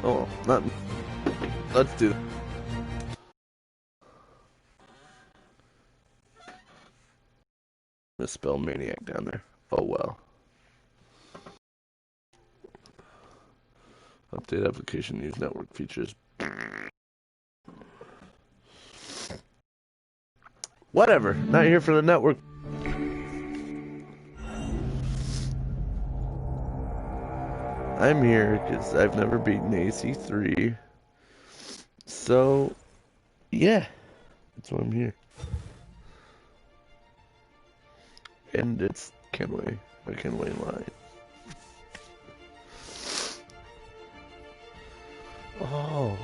Oh, not. Let's do that. Misspell Maniac down there. Oh well. Update application, use network features. Whatever. Not here for the network. I'm here because I've never beaten AC3. So, yeah. That's why I'm here. And it's Kenway. My Kenway line. Oh.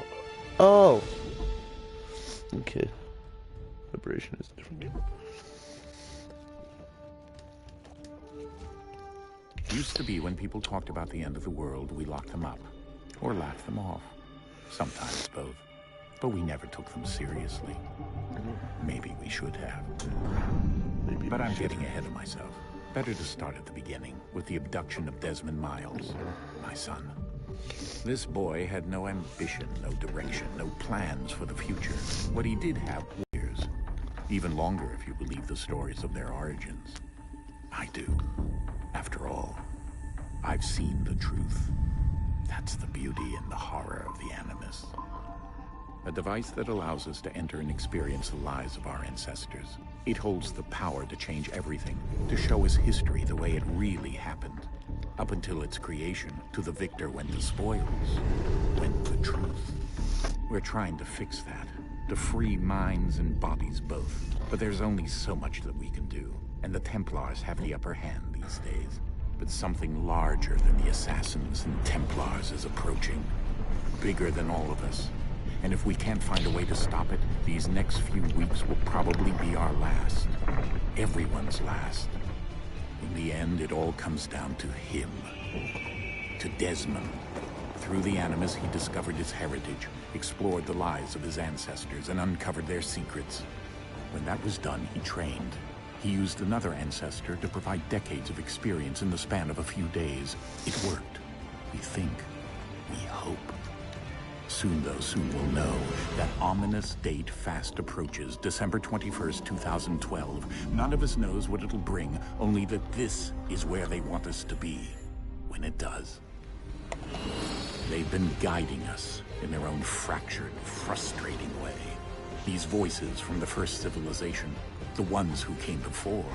Oh. Okay. Vibration is different. Used to be when people talked about the end of the world, we locked them up. Or laughed them off. Sometimes both. But we never took them seriously. Maybe we should have. But I'm getting ahead of myself. Better to start at the beginning, with the abduction of Desmond Miles, my son. This boy had no ambition, no direction, no plans for the future. What he did have was years. Even longer if you believe the stories of their origins. I do. After all, I've seen the truth. That's the beauty and the horror of the Animus. A device that allows us to enter and experience the lives of our ancestors. It holds the power to change everything, to show us history the way it really happened. Up until its creation, to the victor went the spoils, went the truth. We're trying to fix that, to free minds and bodies both. But there's only so much that we can do, and the Templars have the upper hand these days. But something larger than the Assassins and Templars is approaching, bigger than all of us. And if we can't find a way to stop it, these next few weeks will probably be our last. Everyone's last. In the end, it all comes down to him. To Desmond. Through the Animus, he discovered his heritage, explored the lives of his ancestors, and uncovered their secrets. When that was done, he trained. He used another ancestor to provide decades of experience in the span of a few days. It worked. We think. We hope. Soon, though, soon we'll know. That ominous date fast approaches, December 21st, 2012. None of us knows what it'll bring, only that this is where they want us to be, when it does. They've been guiding us in their own fractured, frustrating way. These voices from the first civilization, the ones who came before,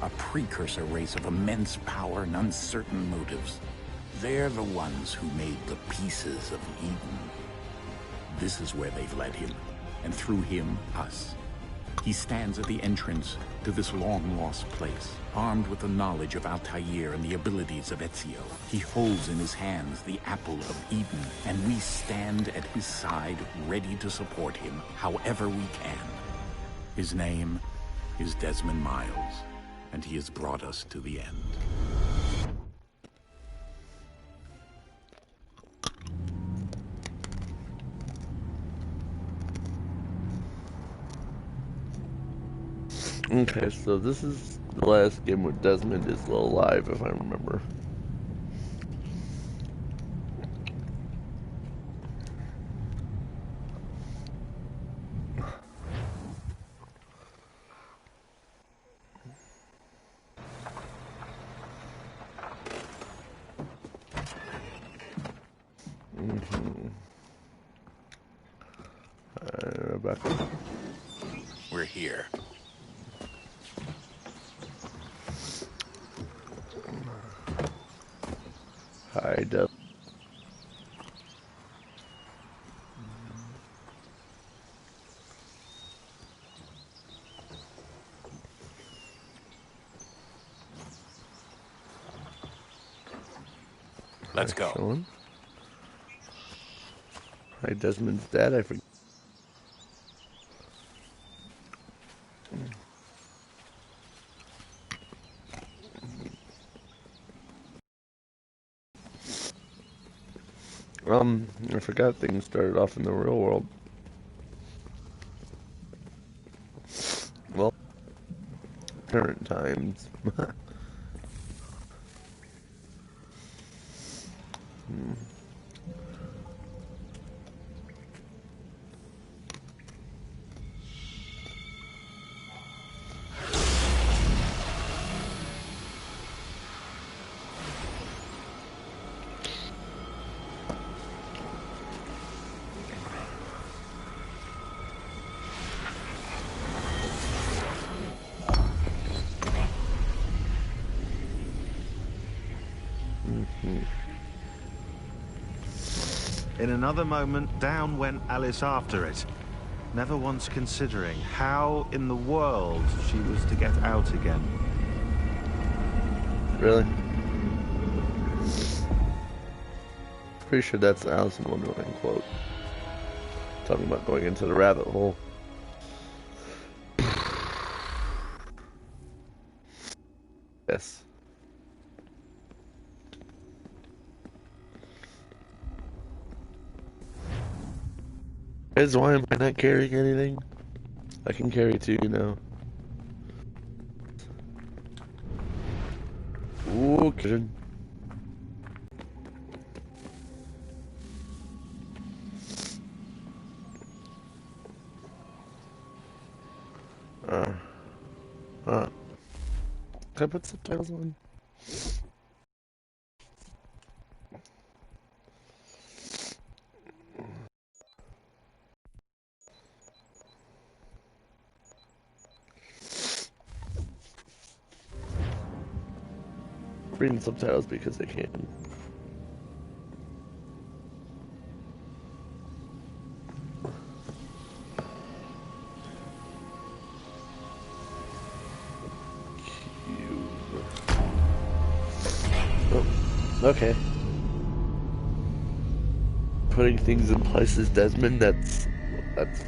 a precursor race of immense power and uncertain motives. They're the ones who made the pieces of Eden. This is where they've led him, and through him, us. He stands at the entrance to this long-lost place, armed with the knowledge of Altair and the abilities of Ezio. He holds in his hands the apple of Eden, and we stand at his side, ready to support him however we can. His name is Desmond Miles, and he has brought us to the end. Okay, so this is the last game where Desmond is still alive, if I remember. Rebecca. We're here. Hi, Des. Let's go. Sean. Hi, Desmond's dad. I forget. I forgot things started off in the real world. Well, current times. Hmm. In another moment, down went Alice after it, never once considering how in the world she was to get out again. Really? Pretty sure that's the Alice in Wonderland quote. Talking about going into the rabbit hole. Yes. Is why am I not carrying anything? I can carry two, you know. Ooh, kidding. Can I put subtitles on? Reading subtitles because they can. Oh, okay. Putting things in places, Desmond, that's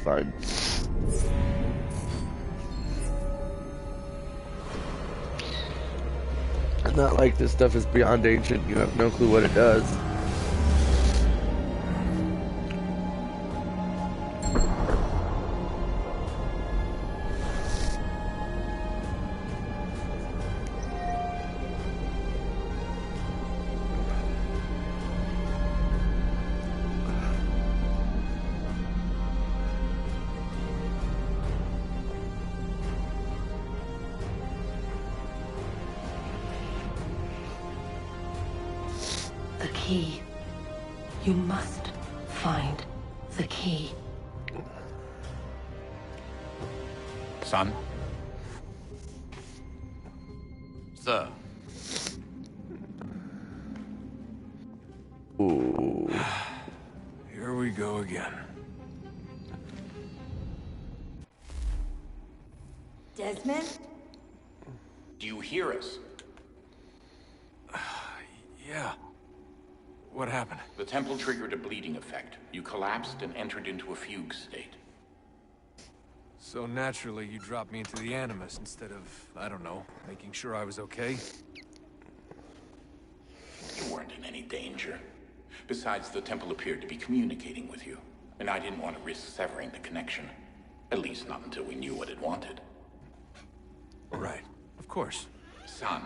fine. It's not like this stuff is beyond ancient, you have no clue what it does. The key. You must find the key. Son? Sir. Ooh. Here we go again. Desmond? Do you hear us? Yeah. What happened? The temple triggered a bleeding effect. You collapsed and entered into a fugue state. So naturally, you dropped me into the Animus instead of, I don't know, making sure I was okay? You weren't in any danger. Besides, the temple appeared to be communicating with you, and I didn't want to risk severing the connection. At least not until we knew what it wanted. Right. Of course. Son,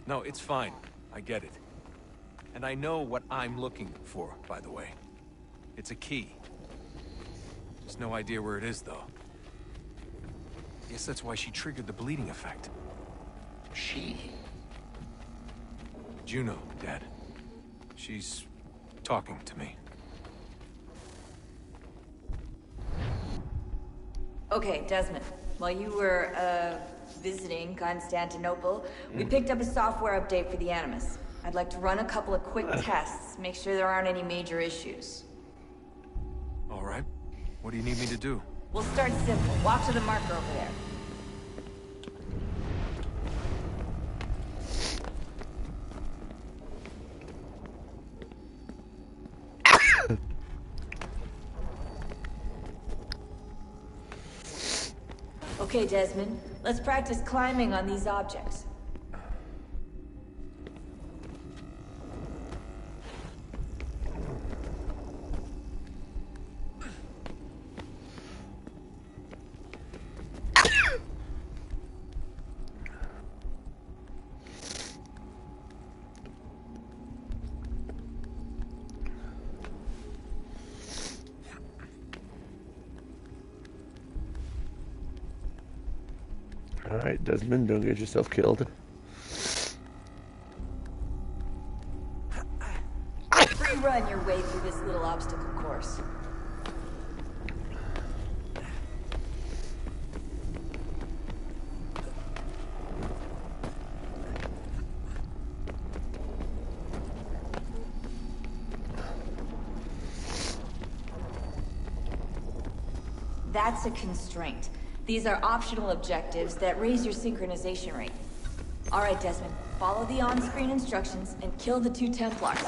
No, it's fine. I get it. And I know what I'm looking for, by the way. It's a key. Just no idea where it is, though. Guess that's why she triggered the bleeding effect. She? Juno, Dad. She's talking to me. Okay, Desmond. While you were, visiting Constantinople, we picked up a software update for the Animus. I'd like to run a couple of quick tests, make sure there aren't any major issues. All right. What do you need me to do? We'll start simple. Walk to the marker over there. Okay, Desmond. Let's practice climbing on these objects. Alright, Desmond, don't get yourself killed. Free run your way through this little obstacle course. That's a constraint. These are optional objectives that raise your synchronization rate. All right, Desmond. Follow the on-screen instructions and kill the 2 Templars.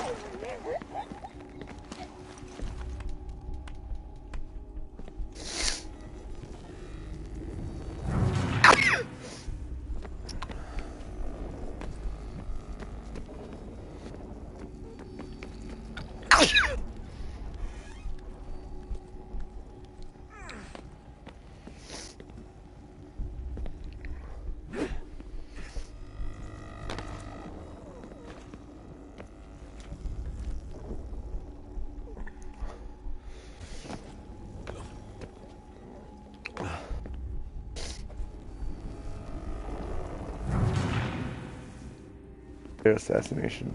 Assassination.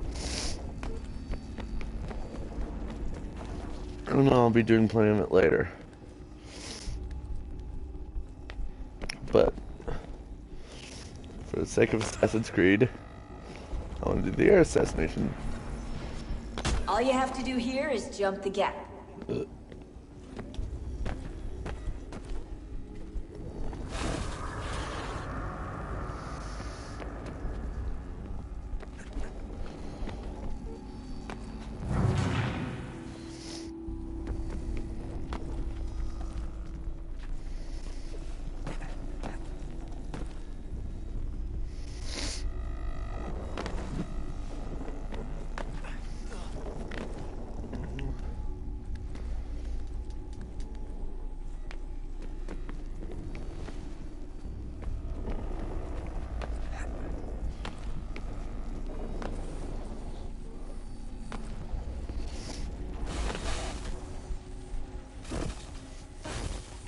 I don't know, I'll be doing plenty of it later. But for the sake of Assassin's Creed, I want to do the air assassination. All you have to do here is jump the gap.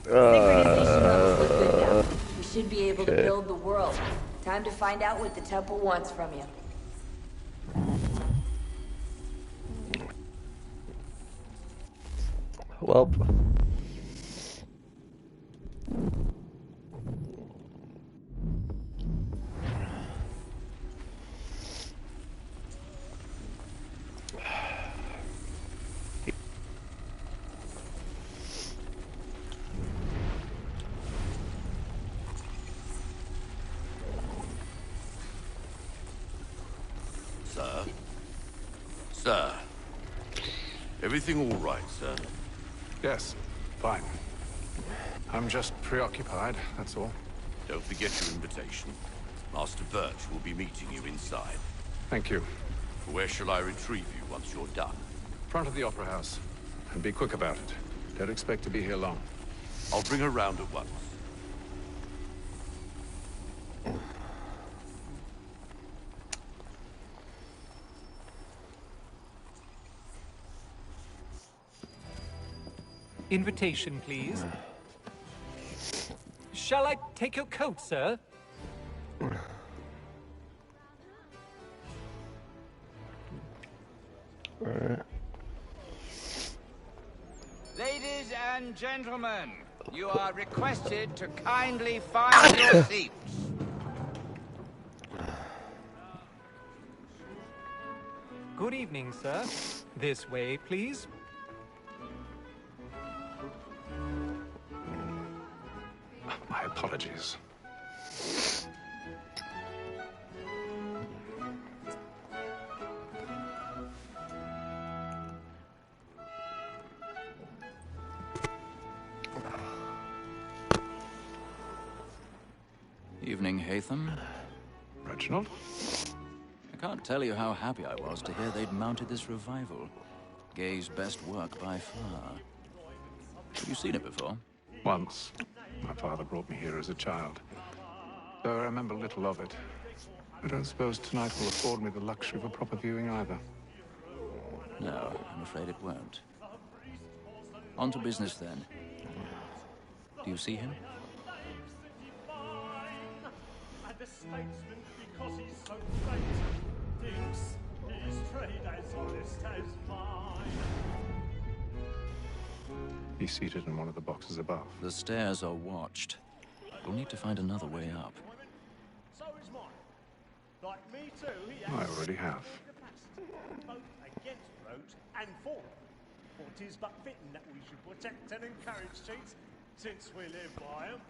Synchronization levels look good now. We should be able to build the world. Time to find out what the temple wants from you. Well, Sir. Everything all right, sir? Yes, fine. I'm just preoccupied, that's all. Don't forget your invitation. Master Birch will be meeting you inside. Thank you. Where shall I retrieve you once you're done? Front of the Opera House. And be quick about it. Don't expect to be here long. I'll bring her round at once. Invitation, please. Shall I take your coat, sir? alright. Ladies and gentlemen, you are requested to kindly find your seats. Good evening, sir. This way, please. My apologies. Evening, Hatham. Reginald? I can't tell you how happy I was to hear they'd mounted this revival. Gay's best work by far. Have you seen it before? Once. My father brought me here as a child. Though I remember little of it. I don't suppose tonight will afford me the luxury of a proper viewing either. No, I'm afraid it won't. On to business then. Do you see him? the statesman, because he's so great, thinks his trade as honest as mine. He's seated in one of the boxes above. The stairs are watched. We'll need to find another way up. So is mine. Like me too, he I already have. both against roads and for. For 'tis but fitting that we should protect and encourage cheats, since we live by 'em.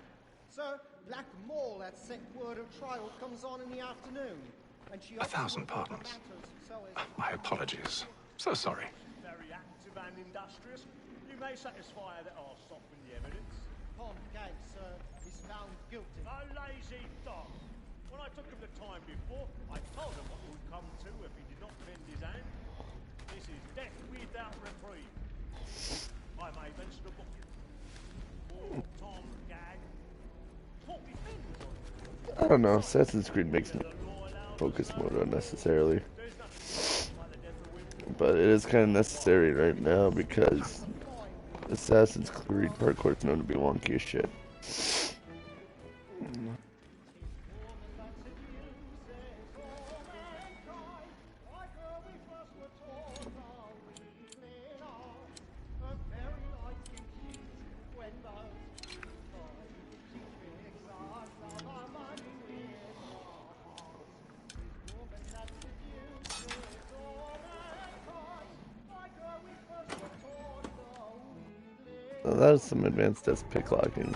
Sir, Black Mole had set word of trial comes on in the afternoon. And she 1,000 pardons. My apologies. So sorry. Very active and industrious. You may satisfy her that I'll soften the evidence. Tom Gag, sir, is found guilty. A lazy dog. When I took him the time before, I told him what would come to if he did not bend his hand. This is death without reprieve. I may mention a book. Poor Tom Gag. Taught me things on it. I don't know. Assassin's Creed makes focus mode unnecessarily. But it is kind of necessary right now because Assassin's Creed parkour is known to be wonky as shit. Oh, that is some advanced desk pick locking.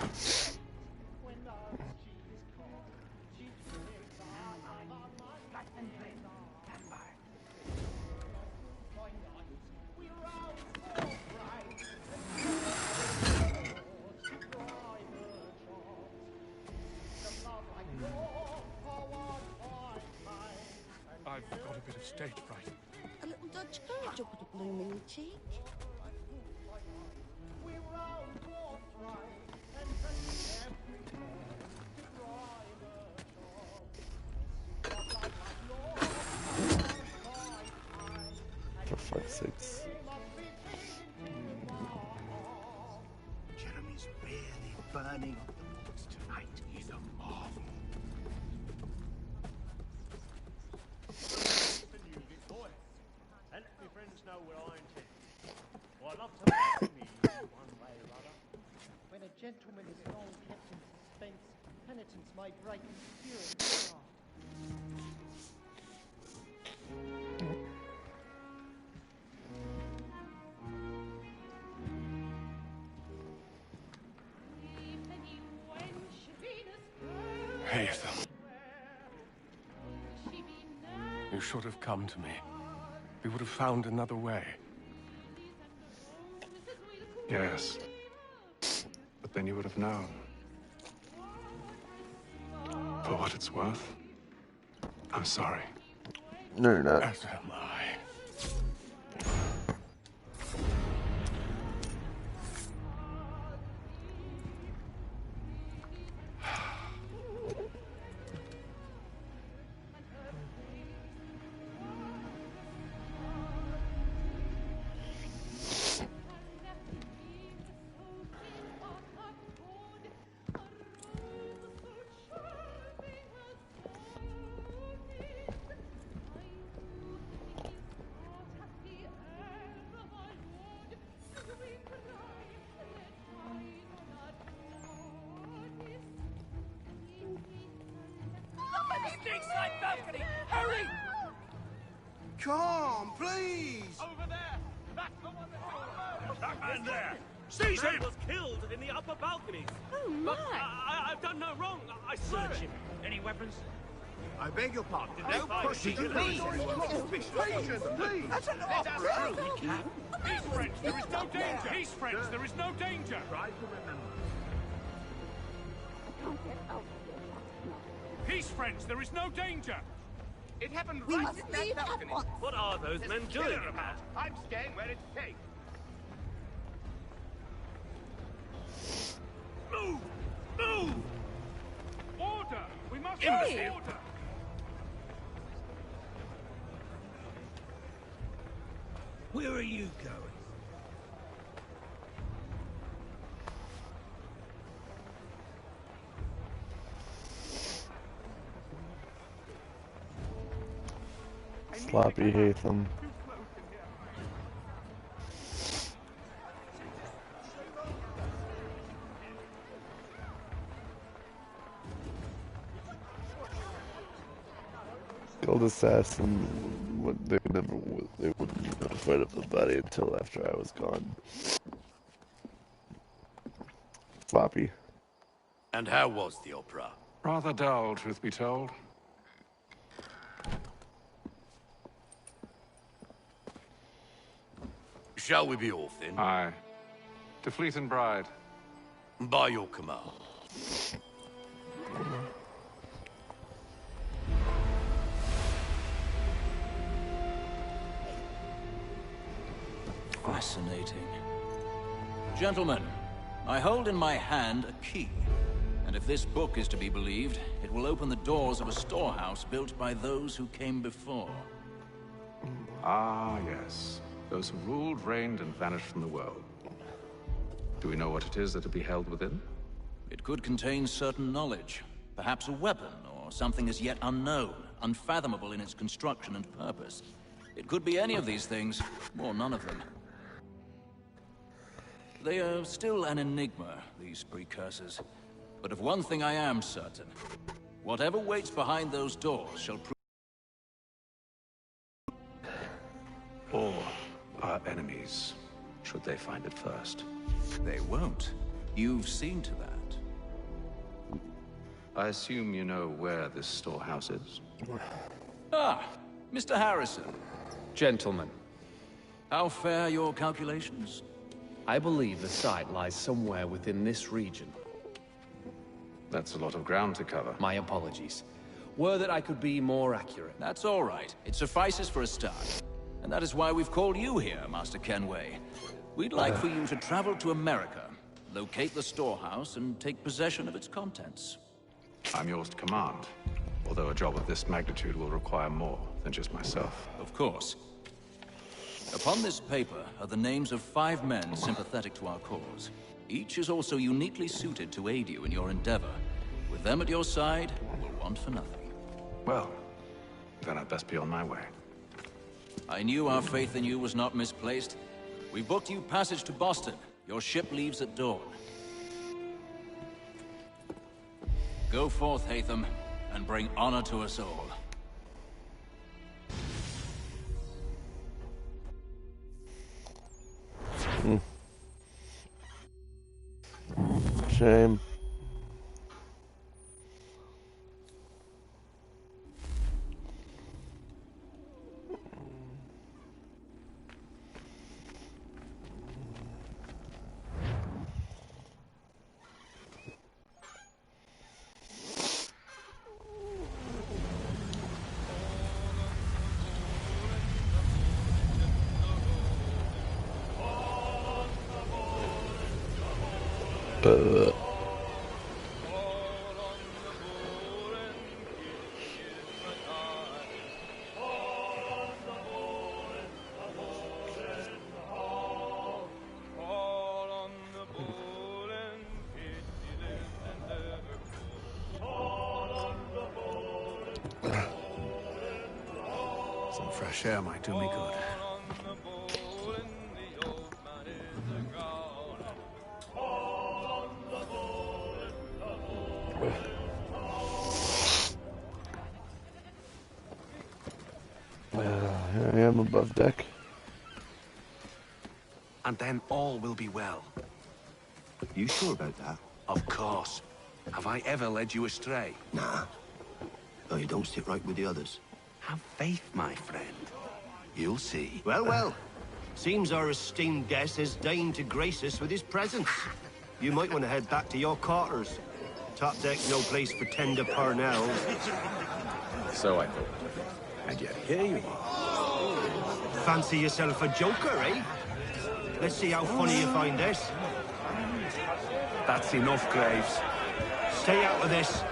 I've got a bit of stage fright. A little Dutch courage will put a bloom in your cheek. For fuck's sakes. Jeremy's really burning up the woods tonight. He's a marvel. And my friends know what I intend. Well, I'd love to make me one way or other. When a gentleman is long kept in suspense, penitence may break his spirit. Hey, Ethan. You should have come to me. We would have found another way. Yes. But then you would have known. For what it's worth, I'm sorry. No, you're not. As am I. Hurry! Come, please! Over there! That's the one that's That man there! Seize him! was killed in the upper balconies. Oh, my! But I've done no wrong. I swear it. Any weapons? I beg your pardon. No pushing, please! Patience, please! Let us through! Peace, friends, there is no danger! Peace, friends, there is no danger! Try to remember. Peace, friends, there is no danger! It happened We right must in that leave at balcony. once. What are those men There's doing? killer about. I'm staying where it's safe. Move! Move! Order! We must Imbecile. have order! Where are you going? Floppy Hatham. The old assassin, they wouldn't notify of the body until after I was gone. Floppy. And how was the opera? Rather dull, truth be told. Shall we be off then? Aye. To Fleet and Bride. By your command. Fascinating. Gentlemen, I hold in my hand a key. And if this book is to be believed, it will open the doors of a storehouse built by those who came before. Ah, yes. Those who ruled, reigned, and vanished from the world. Do we know what it is that will be held within? It could contain certain knowledge. Perhaps a weapon, or something as yet unknown, unfathomable in its construction and purpose. It could be any of these things, or none of them. They are still an enigma, these precursors. But of one thing I am certain. Whatever waits behind those doors shall prove... Or our enemies, should they find it first. They won't. You've seen to that. I assume you know where this storehouse is? Ah, Mr. Harrison. Gentlemen. How fare your calculations? I believe the site lies somewhere within this region. That's a lot of ground to cover. My apologies. Were that I could be more accurate. That's all right. It suffices for a start. And that is why we've called you here, Master Kenway. We'd like for you to travel to America, locate the storehouse, and take possession of its contents. I'm yours to command. Although a job of this magnitude will require more than just myself. Of course. Upon this paper are the names of 5 men sympathetic to our cause. Each is also uniquely suited to aid you in your endeavor. With them at your side, you will want for nothing. Well, then I'd best be on my way. I knew our faith in you was not misplaced. We booked you passage to Boston. Your ship leaves at dawn. Go forth, Hatham, and bring honor to us all. Shame. Some fresh air might do me good. Here I am above deck. And then all will be well. You sure about that? Of course. Have I ever led you astray? Nah. Oh, you don't sit right with the others. Have faith, my friend. You'll see. Well, well. Seems our esteemed guest has deigned to grace us with his presence. You might want to head back to your quarters. Top deck's no place for tender parnells. So I thought. And yet here you are. Fancy yourself a joker, eh? Let's see how funny you find this. That's enough, Graves. Stay out of this.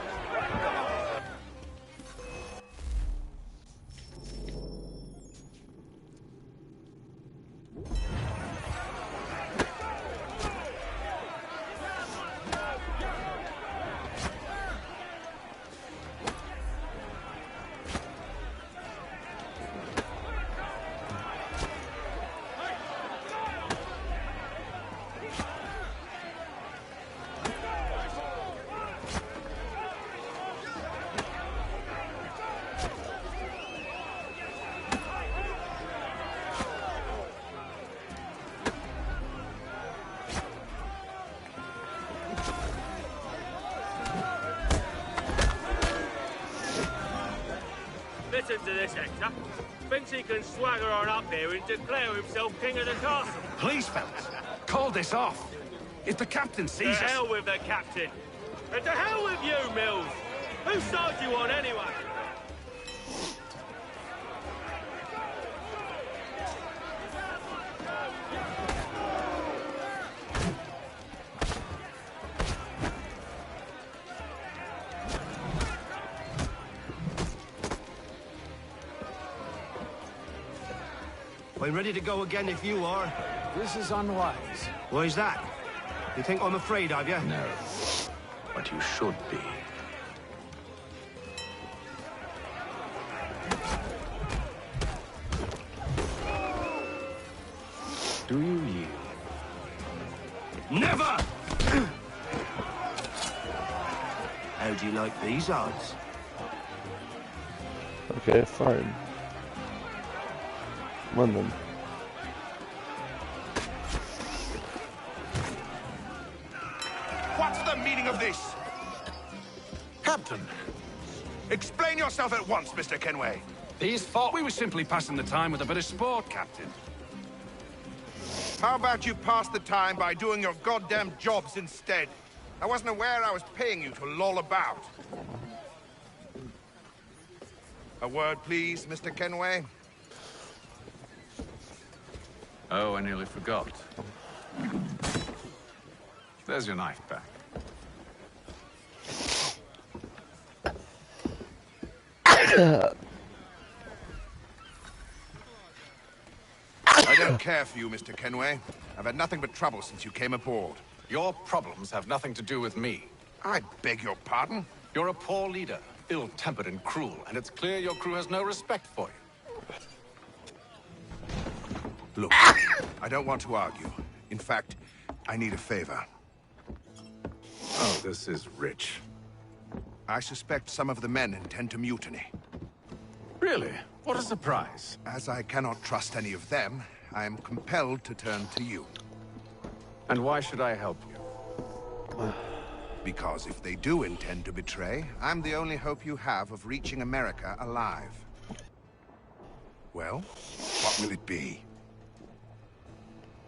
to this Hector. Thinks he can swagger on up here and declare himself king of the castle. Please, fellas, call this off. If the captain sees us... To hell with the captain. And to hell with you, Mills. Whose side you on, anyway? I'm ready to go again if you are. This is unwise. Why is that? You think I'm afraid of you? No, but you should be. Do you yield? Never! How do you like these odds? Okay, fine. One then. What's the meaning of this? Captain! Explain yourself at once, Mr. Kenway. These thought we were simply passing the time with a bit of sport, Captain. How about you pass the time by doing your goddamn jobs instead? I wasn't aware I was paying you to loll about. A word, please, Mr. Kenway. Oh, I nearly forgot. There's your knife back. I don't care for you, Mr. Kenway. I've had nothing but trouble since you came aboard. Your problems have nothing to do with me. I beg your pardon? You're a poor leader, ill-tempered and cruel, and it's clear your crew has no respect for you. Look, I don't want to argue. In fact, I need a favor. Oh, this is rich. I suspect some of the men intend to mutiny. Really? What a surprise. As I cannot trust any of them, I am compelled to turn to you. And why should I help you? Because if they do intend to betray, I'm the only hope you have of reaching America alive. Well, what will it be?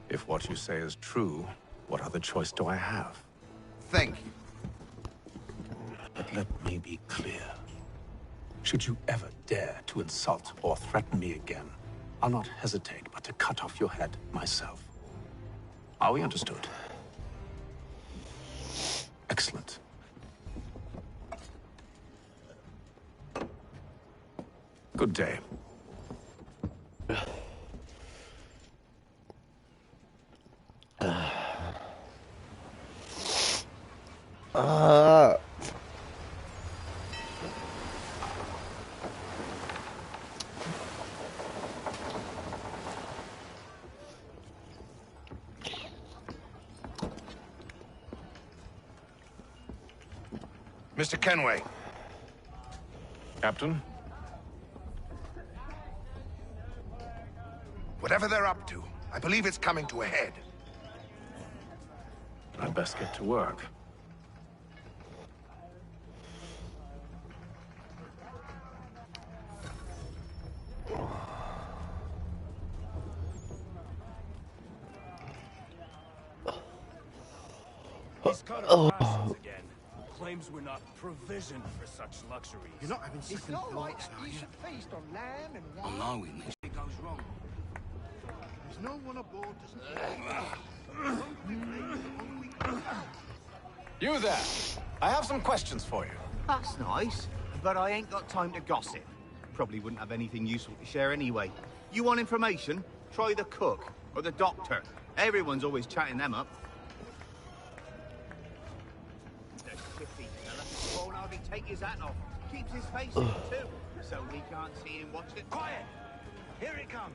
If what you say is true, what other choice do I have? Thank you. But let me be clear. Should you ever dare to insult or threaten me again, I'll not hesitate but to cut off your head myself. Are we understood? Excellent. Good day. Mr. Kenway. Captain? Whatever they're up to, I believe it's coming to a head. I'd best get to work. He's got a passions again. Claims we're not provisioned for such luxuries. You're not having It's second not like thoughts, are you you? should feast on lamb and Oh, wine. no, it goes wrong. There's no one aboard You there! I have some questions for you. That's nice, but I ain't got time to gossip. Probably wouldn't have anything useful to share anyway. You want information? Try the cook or the doctor. Everyone's always chatting them up. The shifty fella won't hardly take his hat off. Keeps his face in too, so we can't see him watch it. Quiet! Here it comes.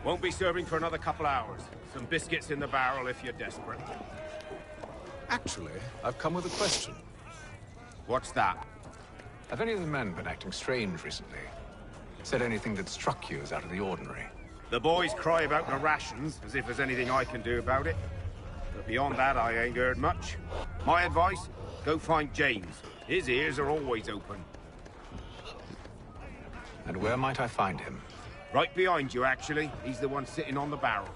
Won't be serving for another couple hours. Some biscuits in the barrel if you're desperate. Actually, I've come with a question. What's that? Have any of the men been acting strange recently? Said anything that struck you as out of the ordinary? The boys cry about the rations, as if there's anything I can do about it. But beyond that, I ain't heard much. My advice, go find James. His ears are always open. And where might I find him? Right behind you, actually. He's the one sitting on the barrel.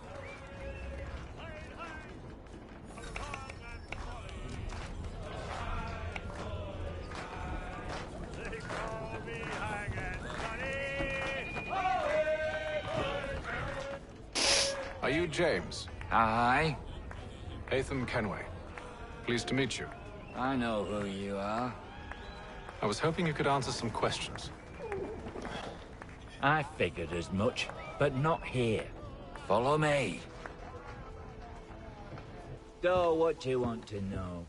Are you James? Aye. Haytham Kenway. Pleased to meet you. I know who you are. I was hoping you could answer some questions. I figured as much, but not here. Follow me. So, what do you want to know?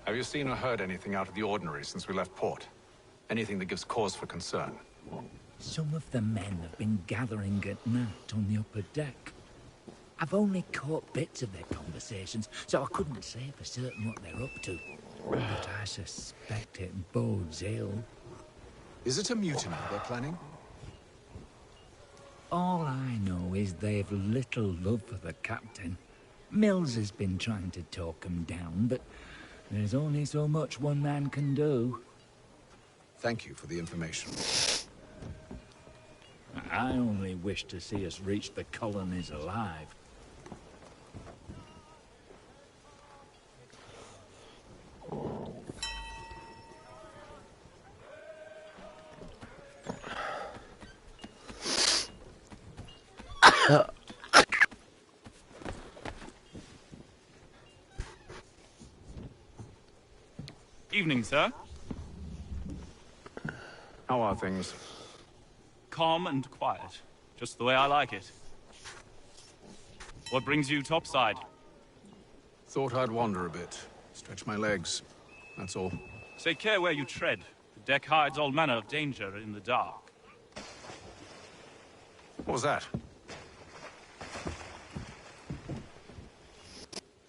Have you seen or heard anything out of the ordinary since we left port? Anything that gives cause for concern? Some of the men have been gathering at night on the upper deck. I've only caught bits of their conversations, so I couldn't say for certain what they're up to. But I suspect it bodes ill. Is it a mutiny they're planning? All I know is they've little love for the captain. Mills has been trying to talk him down, but there's only so much one man can do. Thank you for the information. I only wish to see us reach the colonies alive. Evening, sir. How are things? Calm and quiet. Just the way I like it. What brings you topside? Thought I'd wander a bit. Stretch my legs. That's all. Take care where you tread. The deck hides all manner of danger in the dark. What was that?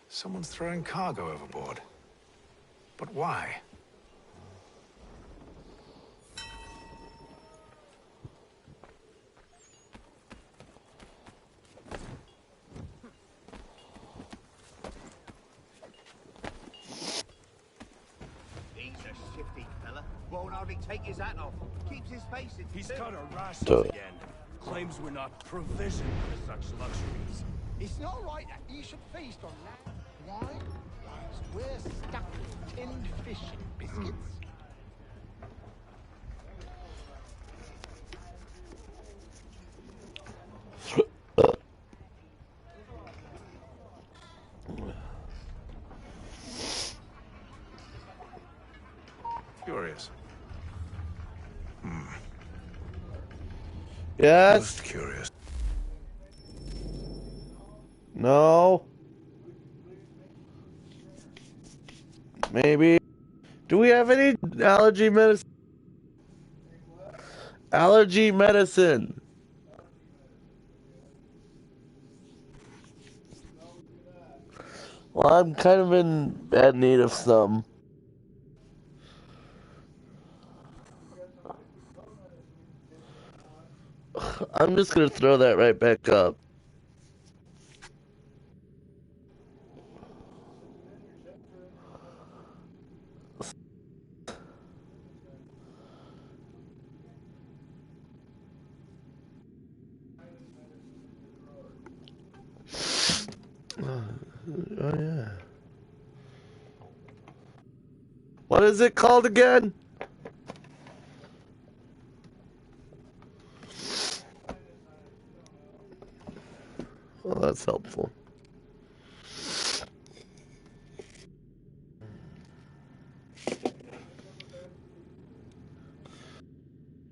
Someone's throwing cargo overboard. But why? He's a shifty fella. Won't hardly take his hat off. Keeps his face in. He's cut our rations Duh. again. Claims we're not provisioned for such luxuries. It's not right that you should feast on that. Why? Because we're stuck with tinned fish and biscuits. Curious. Yes. Most curious. No. Maybe. Do we have any allergy medicine? Allergy medicine. Well, I'm kind of in bad need of some. I'm just gonna throw that right back up. Oh yeah. What is it called again? Well, that's helpful.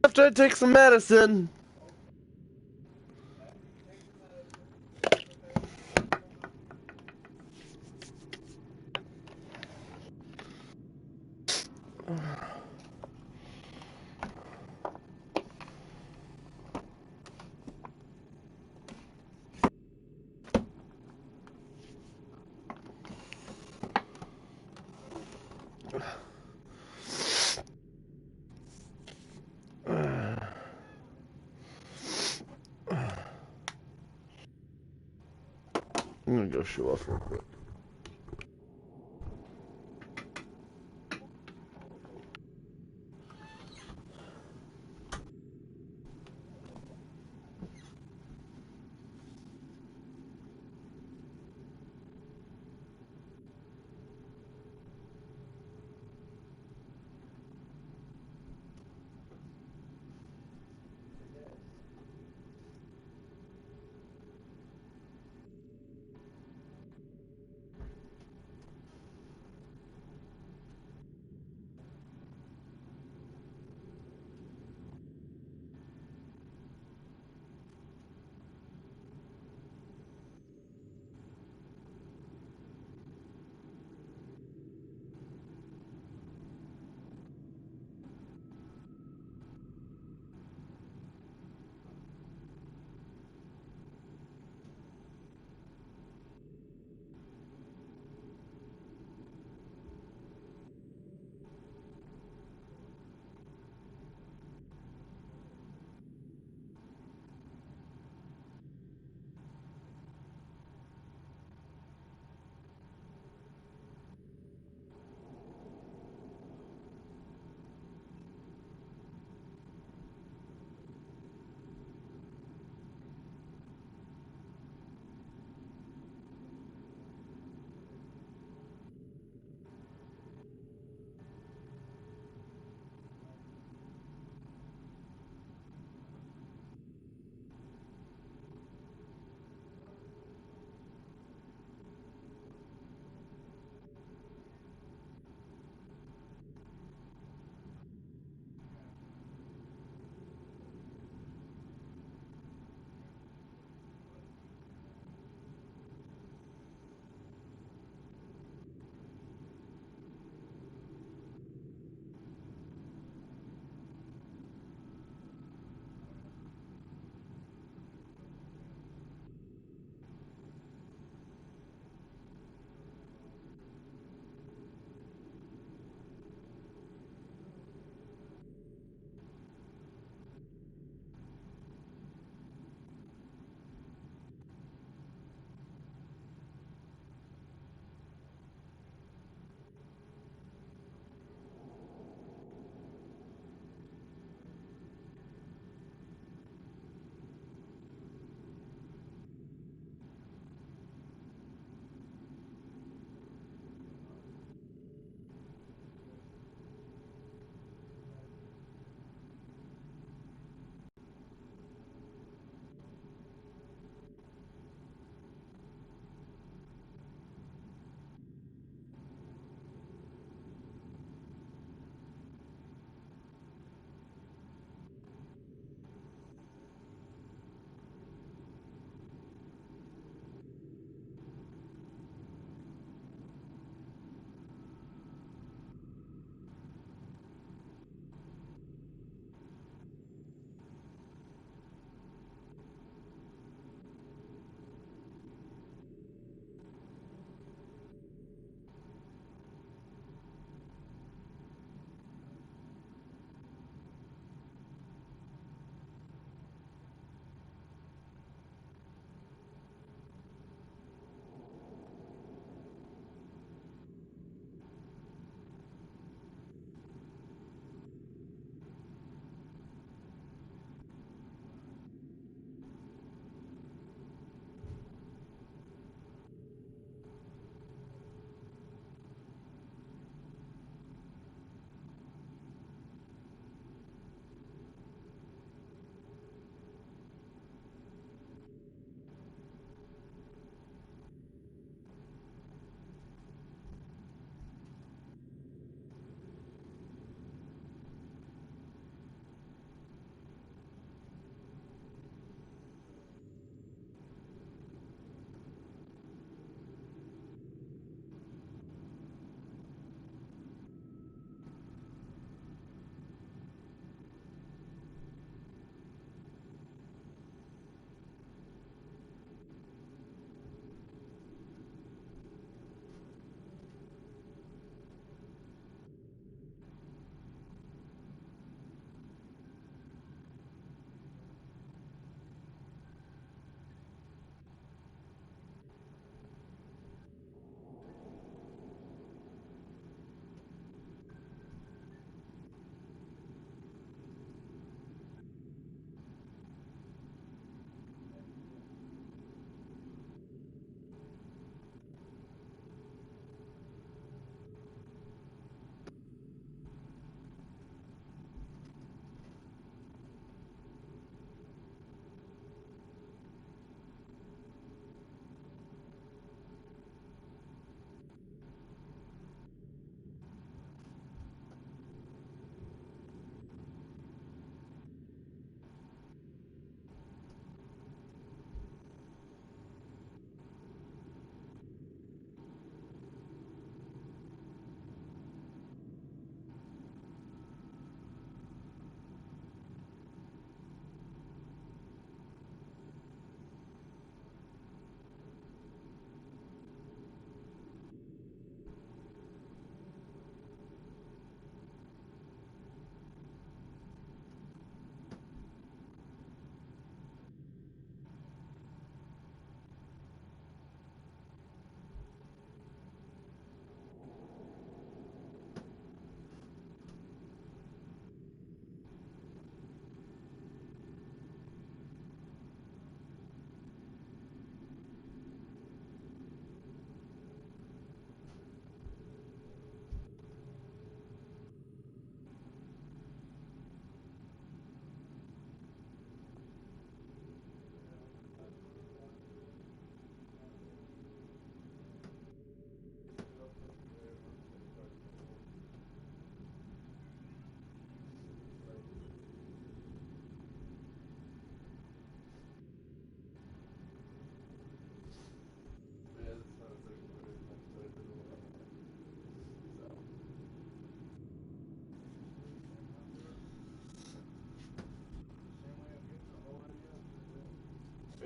After I take some medicine. I'm gonna go show off real quick.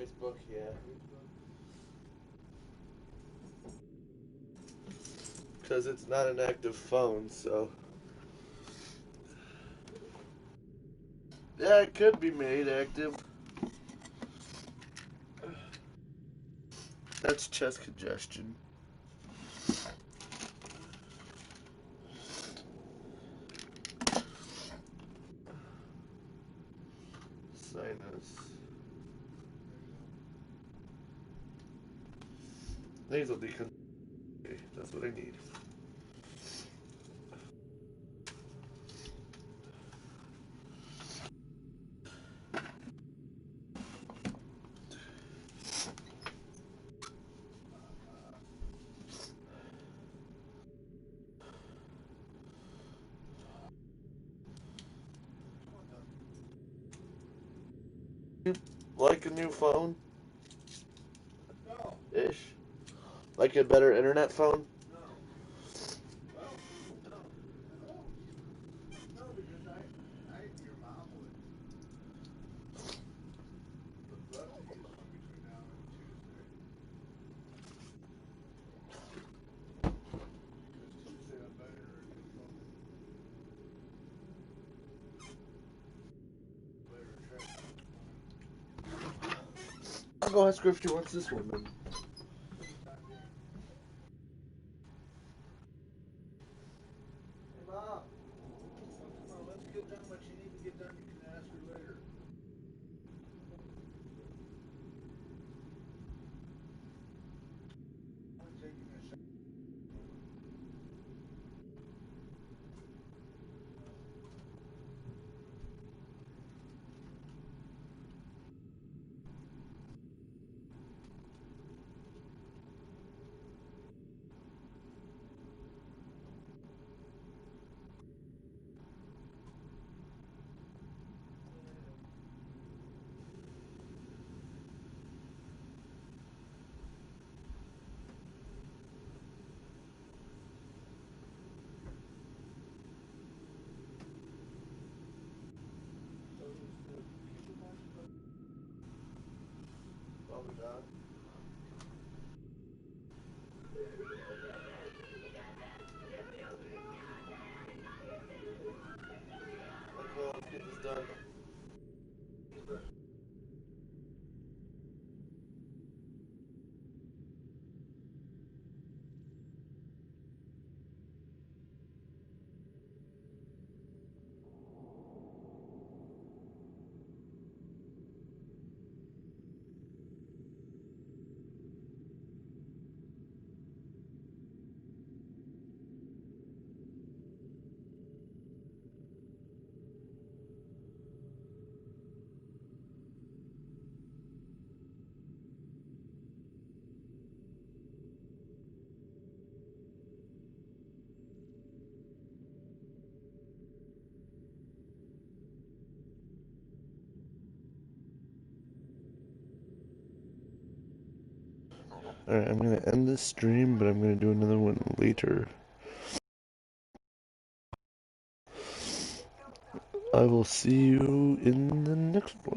Facebook, yeah. Because it's not an active phone, so... Yeah, it could be made active. That's chest congestion. Sinus. Nasal decongestion. That's what I need. Like a new phone? Ish. Like a better internet phone? I'll go ask her if she wants this one then. Probably not. Okay, let's get this done. Alright, I'm going to end this stream, but I'm going to do another one later. I will see you in the next one.